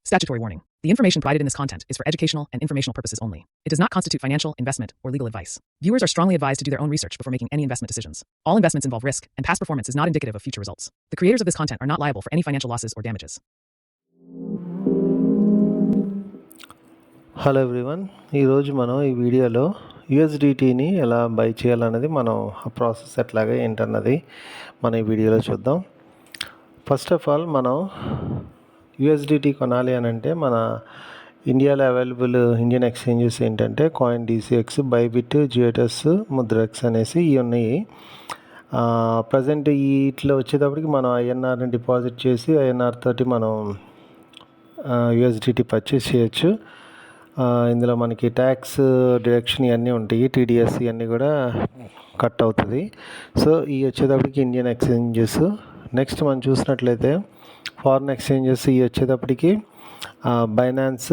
Statutory warning. The information provided in this content is for educational and informational purposes only. It does not constitute financial, investment, or legal advice. Viewers are strongly advised to do their own research before making any investment decisions. All investments involve risk, and past performance is not indicative of future results. The creators of this content are not liable for any financial losses or damages. Hello everyone, ఈరోజు మనం ఈ వీడియోలో యూఎస్డిటీని ఎలా by చేయాలన్నది మనం ఆ process ఎట్లాగా ఏంటన్నది మనం ఈ వీడియోలో చూద్దాం. ఫస్ట్ ఆఫ్ ఆల్ మనం యూఎస్డిటీ కొనాలి అని అంటే మన ఇండియాలో అవైలబుల్ ఇండియన్ ఎక్స్చేంజెస్ ఏంటంటే కాయిన్ డీసీఎక్స్, బైబిట్, జియోటస్, ముద్రెక్స్ అనేసి ఇవి ఉన్నాయి. ప్రజెంట్ వీటిలో వచ్చేటప్పటికి మనం ఐఎన్ఆర్ని డిపాజిట్ చేసి ఐఎన్ఆర్ తోటి మనం యూఎస్డిటీ పర్చేస్ చేయొచ్చు. ఇందులో మనకి ట్యాక్స్ డిడక్షన్ ఇవన్నీ ఉంటాయి, టీడీఎస్ ఇవన్నీ కూడా కట్ అవుతుంది. సో ఇవి వచ్చేటప్పటికి ఇండియన్ ఎక్స్చేంజెస్. నెక్స్ట్ మనం చూసినట్లయితే ఫారిన్ ఎక్స్చేంజెస్ ఇవి వచ్చేటప్పటికి బైనాన్స్,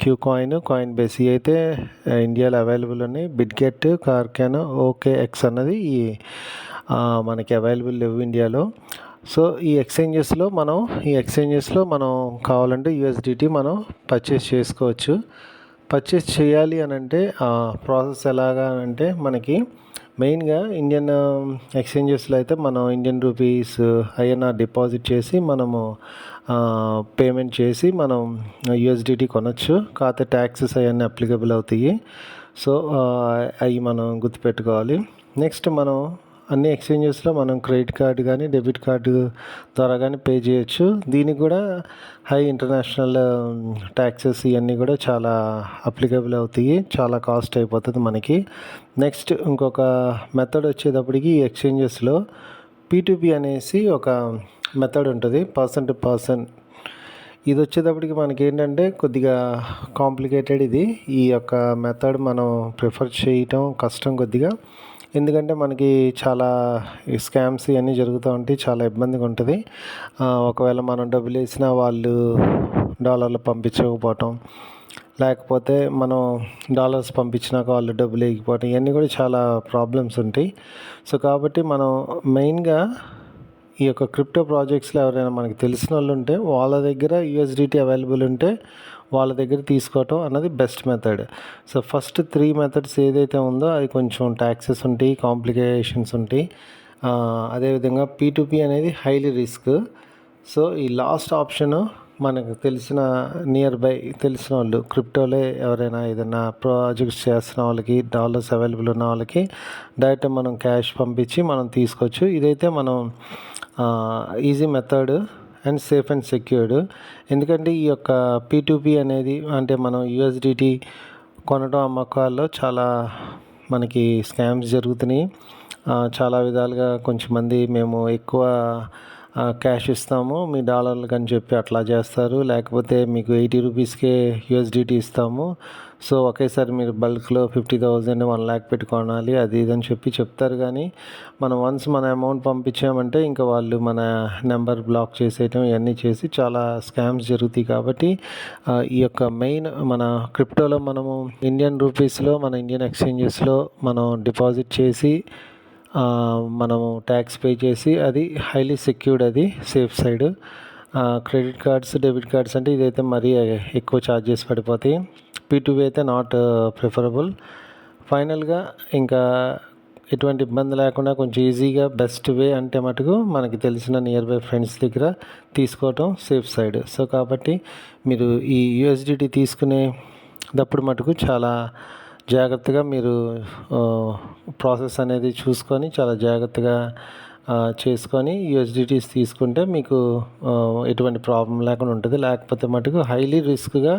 క్యూకాయిన్, కాయిన్ బేస్ ఇవి అయితే ఇండియాలో అవైలబుల్ ఉన్నాయి. బిట్గెట్, కార్కాన్, ఓకేఎక్స్ అన్నది ఈ మనకి అవైలబుల్ లేవు ఇండియాలో. సో ఈ ఎక్స్చేంజెస్లో మనం కావాలంటే యూఎస్డిటీ మనం పర్చేస్ చేసుకోవచ్చు. పర్చేస్ చేయాలి అని అంటే ప్రాసెస్ ఎలాగా అంటే మనకి మెయిన్గా ఇండియన్ ఎక్స్చేంజెస్లో అయితే మనం ఇండియన్ రూపీస్ ఐఎన్ఆర్ డిపాజిట్ చేసి మనము పేమెంట్ చేసి మనం యూఎస్డిటీ కొనవచ్చు. కాకపోతే ట్యాక్సెస్ అవన్నీ అప్లికబుల్ అవుతాయి. సో అవి మనం గుర్తుపెట్టుకోవాలి. నెక్స్ట్ మనం అన్ని ఎక్స్చేంజెస్లో మనం క్రెడిట్ కార్డు కానీ డెబిట్ కార్డు ద్వారా కానీ పే చేయొచ్చు. దీనికి కూడా హై ఇంటర్నేషనల్ ట్యాక్సెస్ ఇవన్నీ కూడా చాలా అప్లికబుల్ అవుతాయి, చాలా కాస్ట్ అయిపోతుంది మనకి. నెక్స్ట్ ఇంకొక మెథడ్ వచ్చేటప్పటికి ఈ ఎక్స్చేంజెస్లో P2P అనేసి ఒక మెథడ్ ఉంటుంది, పర్సన్ టు పర్సన్. ఇది వచ్చేటప్పటికి మనకి ఏంటంటే కొద్దిగా కాంప్లికేటెడ్. ఈ యొక్క మెథడ్ మనం ప్రిఫర్ చేయటం కష్టం కొద్దిగా, ఎందుకంటే మనకి చాలా స్కామ్స్ ఇవన్నీ జరుగుతూ ఉంటాయి, చాలా ఇబ్బందిగా ఉంటుంది. ఒకవేళ మనం డబ్బులు వేసినా వాళ్ళు డాలర్లు పంపించకపోవటం, లేకపోతే మనం డాలర్స్ పంపించినాక వాళ్ళు డబ్బులు వేయకపోవటం, ఇవన్నీ కూడా చాలా ప్రాబ్లమ్స్ ఉంటాయి. సో కాబట్టి మనం మెయిన్గా ఈ యొక్క క్రిప్టో ప్రాజెక్ట్స్లో ఎవరైనా మనకి తెలిసిన వాళ్ళు ఉంటే వాళ్ళ దగ్గర యూఎస్డిటీ అవైలబుల్ ఉంటే వాళ్ళ దగ్గర తీసుకోవటం అన్నది best method. So first 3 methods ఏదైతే ఉందో అది కొంచెం ట్యాక్సెస్ ఉంటాయి, కాంప్లికేషన్స్ ఉంటాయి. అదేవిధంగా P2P అనేది హైలీ రిస్క్. సో ఈ లాస్ట్ ఆప్షన్ మనకు తెలిసిన నియర్ బై తెలిసిన వాళ్ళు క్రిప్టోలో ఎవరైనా ఏదైనా ప్రాజెక్ట్స్ చేస్తున్న వాళ్ళకి, డాలర్స్ అవైలబుల్ ఉన్న వాళ్ళకి డైరెక్ట్ మనం క్యాష్ పంపించి మనం తీసుకోవచ్చు. ఇదైతే మనం easy method and safe and secured. ఎందుకంటే ఈ యొక్క P2P అనేది అంటే మనం యూఎస్డిటీ కొనడం అమ్మకాల్లో చాలా మనకి స్కామ్స్ జరుగుతున్నాయి. చాలా విధాలుగా కొంచెంమంది మేము ఎక్కువ క్యాష్ ఇస్తాము మీ డాలర్లు అని చెప్పి అట్లా చేస్తారు. లేకపోతే మీకు 80 రూపీస్కే యూఎస్డిటీ ఇస్తాము, సో ఒకేసారి మీరు బల్క్లో 50,000 1,00,000 పెట్టి కొనాలి అది ఇదని చెప్పి చెప్తారు. కానీ మనం వన్స్ మన అమౌంట్ పంపించామంటే ఇంకా వాళ్ళు మన నెంబర్ బ్లాక్ చేసేయటం ఇవన్నీ చేసి చాలా స్కామ్స్ జరుగుతాయి. కాబట్టి ఈ యొక్క మెయిన్ మన క్రిప్టోలో మనము ఇండియన్ రూపీస్లో మన ఇండియన్ ఎక్స్చేంజెస్లో మనం డిపాజిట్ చేసి మనము ట్యాక్స్ పే చేసి అది హైలీ సెక్యూర్డ్, అది safe side. Credit cards, debit cards అంటే ఇదైతే మరీ ఎక్కువ ఛార్జెస్ పడిపోతాయి. P2P అయితే నాట్ ప్రిఫరబుల్. ఫైనల్గా ఇంకా ఎటువంటి ఇబ్బంది లేకుండా కొంచెం ఈజీగా బెస్ట్ వే అంటే మటుకు మనకి తెలిసిన నియర్ బై ఫ్రెండ్స్ దగ్గర తీసుకోవటం సేఫ్ సైడ్. సో కాబట్టి మీరు ఈ యూఎస్డిటీ తీసుకునేటప్పుడు మటుకు చాలా జాగ్రత్తగా మీరు ప్రాసెస్ అనేది చూసుకొని చాలా జాగ్రత్తగా చేసుకొని యూఎస్డిటీస్ తీసుకుంటే మీకు ఎటువంటి ప్రాబ్లం లేకుండా ఉంటుంది. లేకపోతే మటుకు హైలీ రిస్క్గా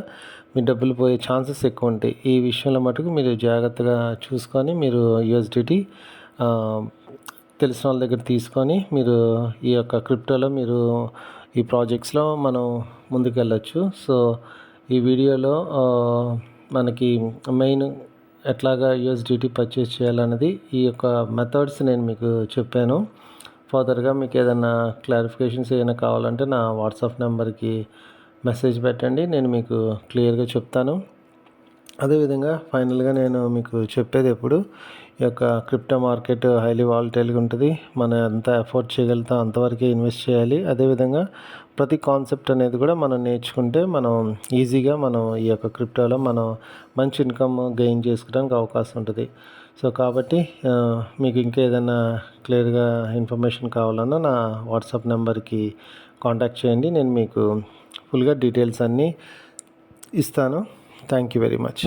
మీ డబ్బులు పోయే ఛాన్సెస్ ఎక్కువ ఉంటాయి. ఈ విషయంలో మటుకు మీరు జాగ్రత్తగా చూసుకొని మీరు యూఎస్డిటీ తెలిసిన వాళ్ళ దగ్గర తీసుకొని మీరు ఈ యొక్క క్రిప్టోలో మీరు ఈ ప్రాజెక్ట్స్లో మనం ముందుకెళ్ళచ్చు. సో ఈ వీడియోలో మనకి మెయిన్ ఎట్లాగా యూఎస్డిటీ పర్చేస్ చేయాలన్నది ఈ యొక్క మెథడ్స్ నేను మీకు చెప్పాను. ఫర్దర్గా మీకు ఏదైనా క్లారిఫికేషన్స్ ఏమైనా కావాలంటే నా వాట్సాప్ నెంబర్కి మెసేజ్ పెట్టండి, నేను మీకు క్లియర్గా చెప్తాను. అదేవిధంగా ఫైనల్గా నేను మీకు చెప్పేది ఎప్పుడు ఈ యొక్క క్రిప్టో మార్కెట్ హైలీ వాలటైల్గా ఉంటుంది. మనం ఎంత ఎఫోర్డ్ చేయగలుగుతాం అంతవరకే ఇన్వెస్ట్ చేయాలి. అదేవిధంగా ప్రతి కాన్సెప్ట్ అనేది కూడా మనం నేర్చుకుంటే మనం ఈజీగా మనం ఈ యొక్క క్రిప్టోలో మనం మంచి ఇన్కమ్ గెయిన్ చేసుకోవడానికి అవకాశం ఉంటుంది. సో కాబట్టి మీకు ఇంకా ఏదైనా క్లియర్గా ఇన్ఫర్మేషన్ కావాలన్నా నా వాట్సాప్ నెంబర్కి కాంటాక్ట్ చేయండి. నేను మీకు ఫుల్గా డీటెయిల్స్ అన్నీ ఇస్తాను. Thank you very much.